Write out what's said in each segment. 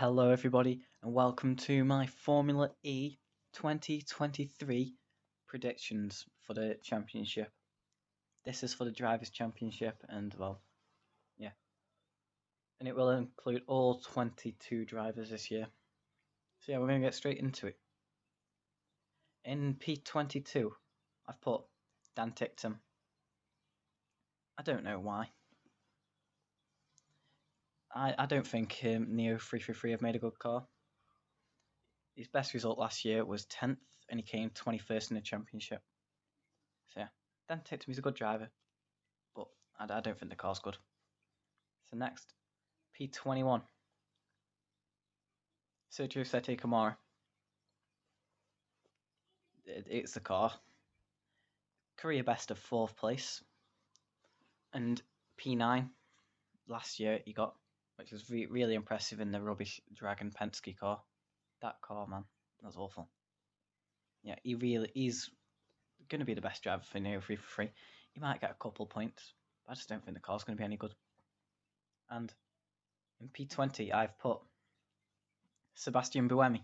Hello, everybody, and welcome to my Formula E 2023 predictions for the championship. This is for the Drivers' Championship, and yeah, and it will include all 22 drivers this year. So, yeah, we're going to get straight into it. In P22, I've put Dan Ticktum. I don't know why. I don't think Neo 333 have made a good car. His best result last year was 10th, and he came 21st in the championship. So yeah, Dan Ticktum, he's a good driver, but I don't think the car's good. So next, P21, Sergio Sette Camara. It's the car. Career best of 4th place. And P9, last year he got, which was really impressive in the rubbish Dragon Penske car. That car, man, that's awful. Yeah, he's going to be the best driver for Neo 333. He might get a couple points, but I just don't think the car's going to be any good. And in P20, I've put Sebastian Buemi.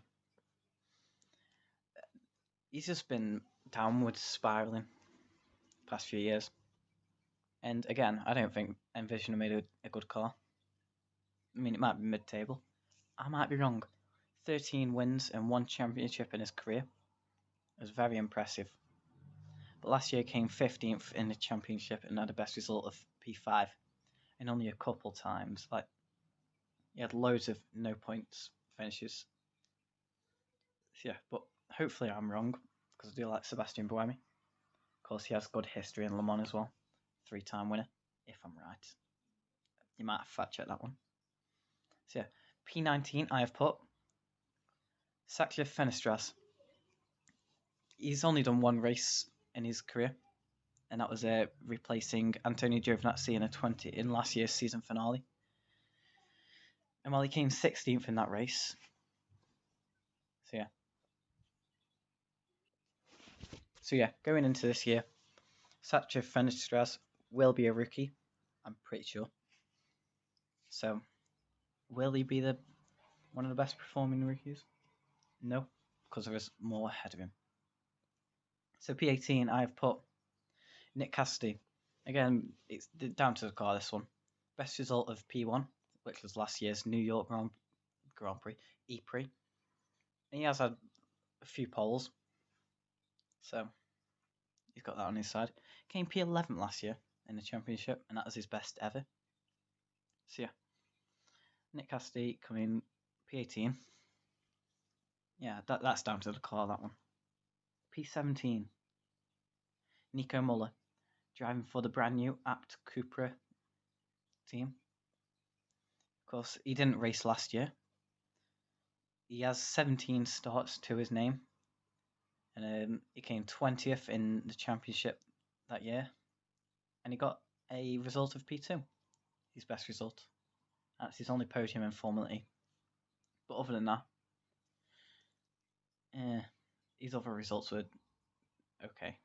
He's just been downwards spiraling the past few years. And again, I don't think Envision made a good car. I mean, it might be mid-table. I might be wrong. 13 wins and 1 championship in his career. It was very impressive. But last year came 15th in the championship and had the best result of P5. And only a couple times. Like, he had loads of no points finishes. So yeah, but hopefully I'm wrong, because I do like Sebastian Buemi. Of course, he has good history in Le Mans as well. 3-time winner, if I'm right. You might have fact checked that one. So yeah, P19 I have put Sakhir Fenestras. He's only done 1 race in his career, and that was replacing Antonio Giovinazzi in last year's season finale. And while he came 16th in that race, so yeah, going into this year, Sakhir Fenestras will be a rookie, I'm pretty sure. So, will he be one of the best performing rookies? No, because there is more ahead of him. So P18, I've put Nick Cassidy. Again, it's down to the car, this one. Best result of P1, which was last year's New York Grand Prix, E-Prix. And he has had a few poles, so he's got that on his side. Came P11 last year in the championship, and that was his best ever. So yeah, Nick Cassidy coming P18. Yeah, that's down to the car, that one. P17, Nico Muller, driving for the brand new Abt Cupra team. Of course, he didn't race last year. He has 17 starts to his name, and he came 20th in the championship that year, and he got a result of P2, his best result. That's his only podium in Formula E. But other than that, his other results were okay.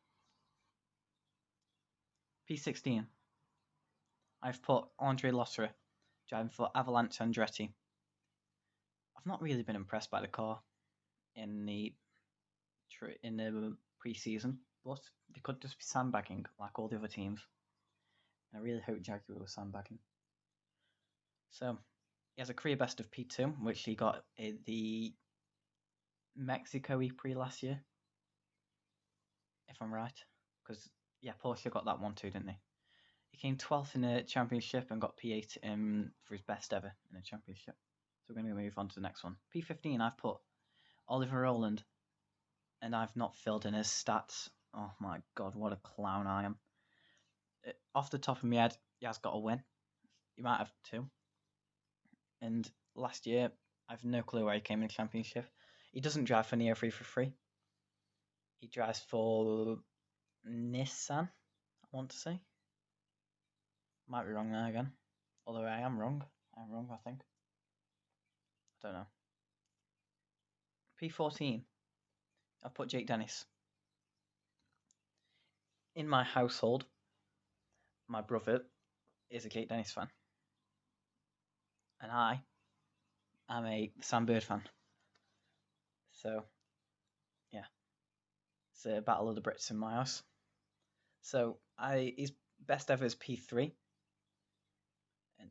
P16, I've put Andre Lotterer, driving for Avalanche Andretti. I've not really been impressed by the car in the pre-season, but they could just be sandbagging like all the other teams. And I really hope Jaguar was sandbagging. So he has a career best of P2, which he got in the Mexico E-Prix last year, if I'm right. Because, yeah, Porsche got that one too, didn't they? He came 12th in the championship and got P8 for his best ever in the championship. So we're going to move on to the next one. P15, I've put Oliver Rowland, and I've not filled in his stats. Oh my god, what a clown I am. Off the top of my head, he has got a win. He might have 2. And last year, I've no clue where he came in the championship. He doesn't drive for Neo 333. He drives for Nissan, I want to say. Might be wrong there again. Although I am wrong. I'm wrong, I think. I don't know. P14, I've put Jake Dennis. In my household, my brother is a Jake Dennis fan. And I I'm a Sam Bird fan. So, yeah. It's a battle of the Brits in my house. So, his best ever is P3.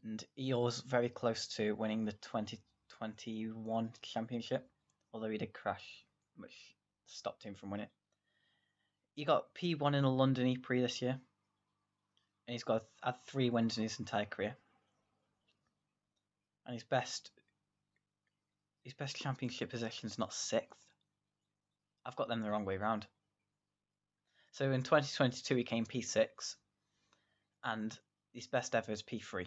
And he was very close to winning the 2021 championship, although he did crash, which stopped him from winning. He got P1 in a London E-Prix this year, and he's had 3 wins in his entire career. And his best championship position is not 6th. I've got them the wrong way round. So in 2022 he came P6, and his best ever is P3.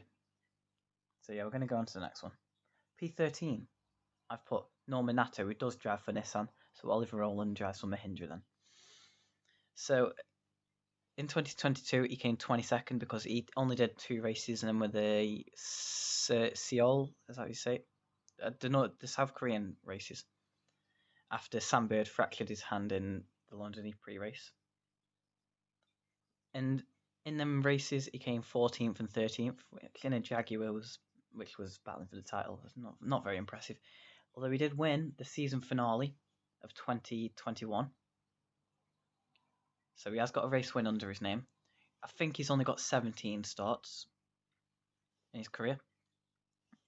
So yeah, we're going to go on to the next one. P13, I've put Norman Nato, who does drive for Nissan, so Oliver Rowland drives for Mahindra then. So in 2022 he came 22nd because he only did 2 races and then with the Seoul, is that how you say it? The South Korean races, after Sam Bird fractured his hand in the London E-Prix race. And in them races he came 14th and 13th, which in a Jaguar which was battling for the title. It was not very impressive. Although he did win the season finale of 2021. So he has got a race win under his name. I think he's only got 17 starts in his career,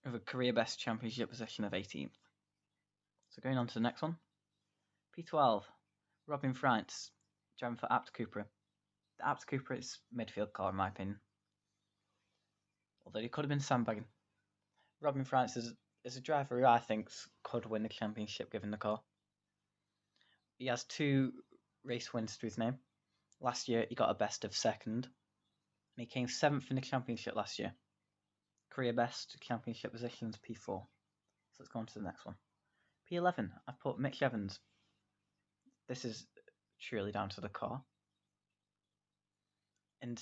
with a career best championship position of 18th. So going on to the next one. P12, Robin France, driving for Abt Cupra. The Abt Cupra is midfield car in my opinion, although he could have been sandbagging. Robin France is a driver who I think could win the championship given the car. He has 2 race wins to his name. Last year he got a best of 2nd, and he came 7th in the championship last year. Career best championship positions P4. So let's go on to the next one. P11, I've put Mitch Evans. This is truly down to the car. And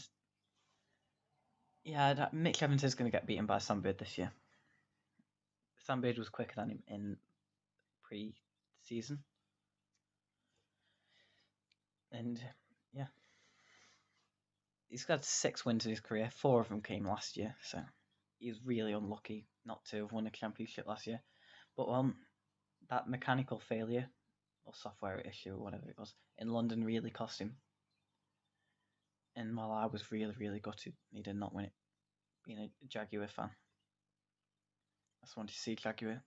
yeah, Mitch Evans is going to get beaten by Sam Bird this year. Sam Bird was quicker than him in pre-season. And yeah, he's got 6 wins in his career. 4 of them came last year, so he's really unlucky not to have won a championship last year. But that mechanical failure or software issue or whatever it was in London really cost him. And while I was really, really gutted he did not win it, being a Jaguar fan, I just wanted to see Jaguar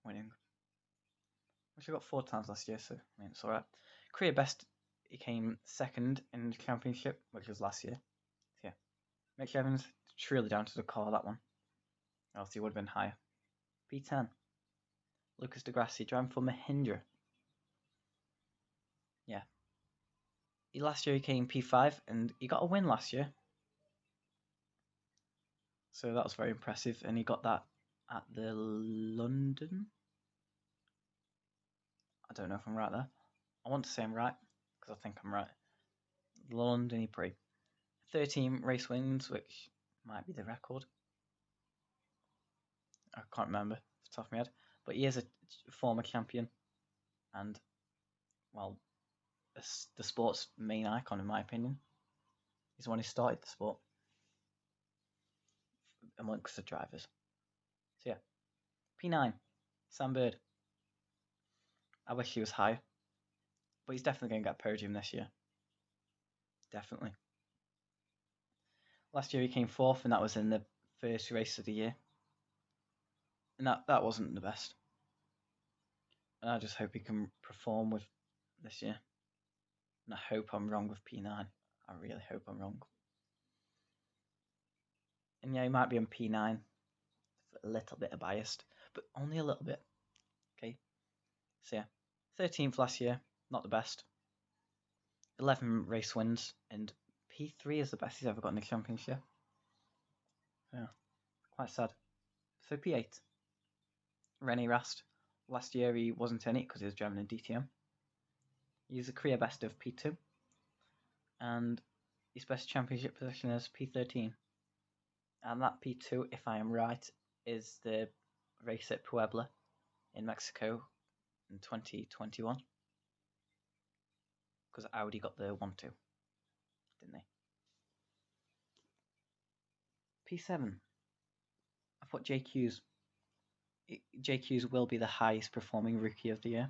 winning, which I got 4 times last year, so I mean it's alright. Career best, he came 2nd in the championship, which was last year. So yeah, Mitch Evans, truly down to the car, that one. Else he would have been higher. P10, Lucas Di Grassi, driving for Mahindra. Yeah. Last year he came P5 and he got a win last year. So that was very impressive, and he got that at the London. I don't know if I'm right there. I want to say I'm right because I think I'm right. The London E-Prix. 13 race wins, which might be the record. I can't remember off the top of my head. But he is a former champion and, well, the sport's main icon in my opinion. He's the one who started the sport amongst the drivers. So yeah, P9, Sam Bird. I wish he was higher, but he's definitely going to get a podium this year. Definitely. Last year he came 4th, and that was in the first race of the year. And that wasn't the best. And I just hope he can perform with this year. And I hope I'm wrong with P9. I really hope I'm wrong. And yeah, he might be on P9. A little bit biased, but only a little bit. Okay. So yeah, 13th last year, not the best. 11 race wins, and P3 is the best he's ever got in the championship. Yeah, quite sad. So P8, René Rast. Last year he wasn't in it because he was driving a DTM. He's a career best of P2, and his best championship position is P13. And that P2, if I am right, is the race at Puebla in Mexico in 2021. Because Audi got the 1-2, didn't they? P7. I've got Jake Hughes. Jake Hughes will be the highest performing rookie of the year,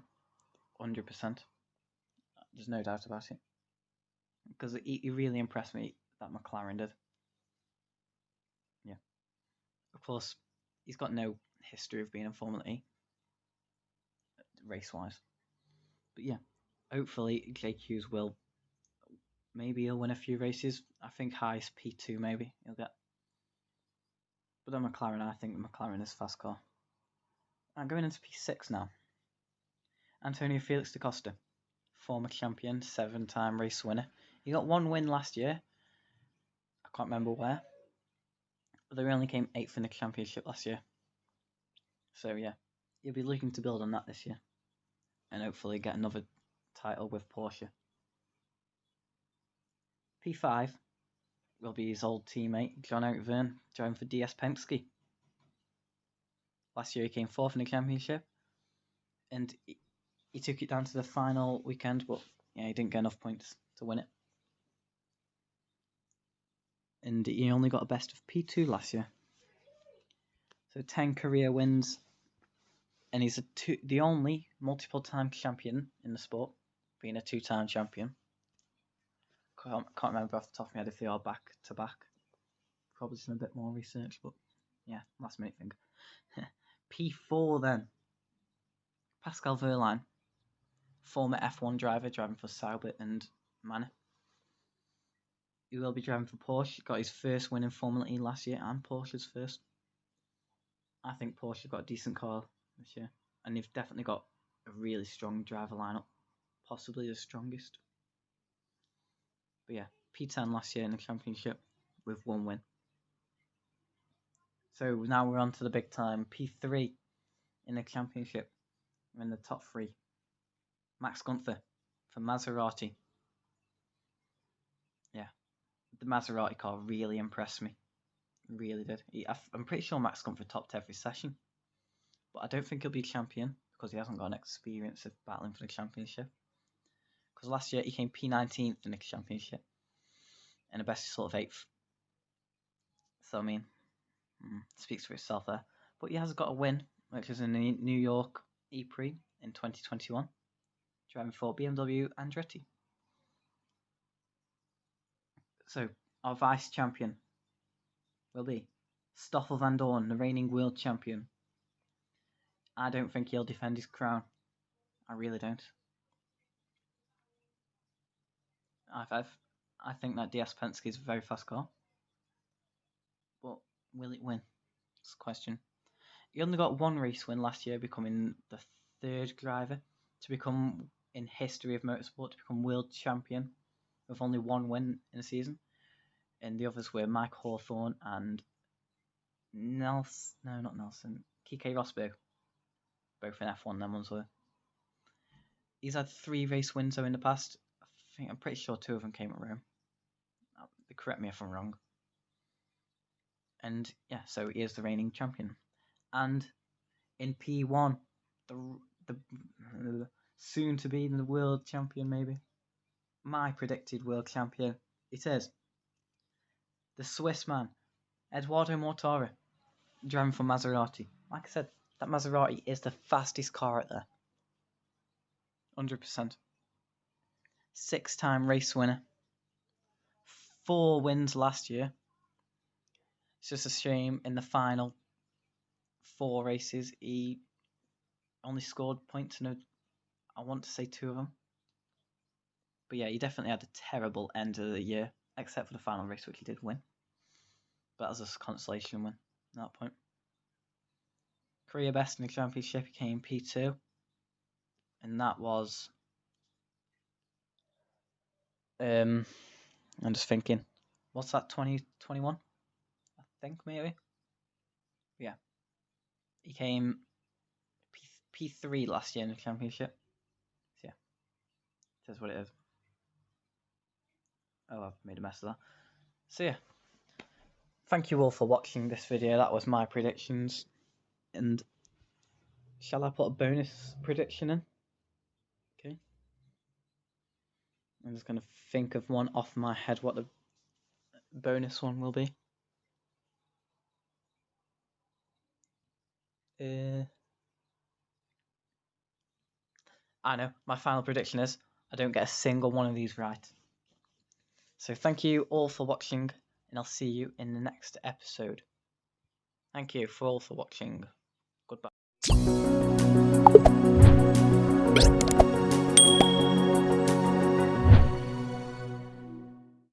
100%. There's no doubt about it. Because he really impressed me, that McLaren did. Yeah. Of course, he's got no history of being in Formula E, race-wise. But yeah, hopefully Jake Hughes will. Maybe he'll win a few races. I think highest P2 maybe he'll get. But then McLaren, I think the McLaren is a fast car. I'm going into P6 now. Antonio Felix da Costa, former champion, 7-time race winner. He got 1 win last year. I can't remember where. But they only came 8th in the championship last year. So yeah, he'll be looking to build on that this year. And hopefully get another title with Porsche. P5 will be his old teammate, Jean-Eric Vergne, driving for DS Penske. Last year he came 4th in the championship. And he took it down to the final weekend, but yeah, he didn't get enough points to win it. And he only got a best of P2 last year. So 10 career wins. And he's the only multiple-time champion in the sport, being a 2-time champion. Can't remember off the top of my head if they are back-to-back. Probably some a bit more research, but yeah, last minute thing. P4 then. Pascal Wehrlein, former F1 driver, driving for Sauber and Manor. He will be driving for Porsche. Got his first win in Formula E last year and Porsche's first. I think Porsche got a decent car this year. And they've definitely got a really strong driver lineup. Possibly the strongest. But yeah, P10 last year in the championship with 1 win. So now we're on to the big time. P3 in the championship. We're in the top 3. Max Gunther for Maserati. Yeah, the Maserati car really impressed me. Really did. I'm pretty sure Max Gunther topped every session. But I don't think he'll be champion because he hasn't got an experience of battling for the championship. Because last year he came P19th in the championship. And the best is sort of 8th. So, I mean, speaks for itself there. But he has got a win, which is in the New York E-Prix in 2021. Driving for BMW Andretti. So, our vice champion will be Stoffel Vandoorne, the reigning world champion. I don't think he'll defend his crown. I really don't. I think that DS Penske is a very fast car. But will it win? That's the question. He only got 1 race win last year, becoming the 3rd driver to become in history of motorsport to become world champion with only 1 win in a season. And the others were Mike Hawthorne and Keke Rosberg. Both in F1, them ones were. He's had 3 race wins though in the past. I'm pretty sure 2 of them came at Rome. Correct me if I'm wrong. And yeah, so he is the reigning champion. And in P1, the soon to be the world champion, maybe. My predicted world champion. It is the Swiss man, Edoardo Mortara, driving for Maserati. Like I said, that Maserati is the fastest car out there. 100%. 6-time race winner. 4 wins last year. It's just a shame in the final 4 races he only scored points in I want to say 2 of them. But yeah, he definitely had a terrible end of the year, except for the final race, which he did win. But as a consolation win at that point. Career best in the championship came P2. And that was... I'm just thinking, what's that, 2021? I think maybe. Yeah. He came P3 last year in the championship. So yeah. That's what it is. Oh, I've made a mess of that. So yeah. Thank you all for watching this video. That was my predictions. And shall I put a bonus prediction in? Okay. I'm just going to think of one off my head what the bonus one will be. I know, my final prediction is I don't get a single one of these right. So thank you all for watching, and I'll see you in the next episode. Thank you for all for watching. Goodbye.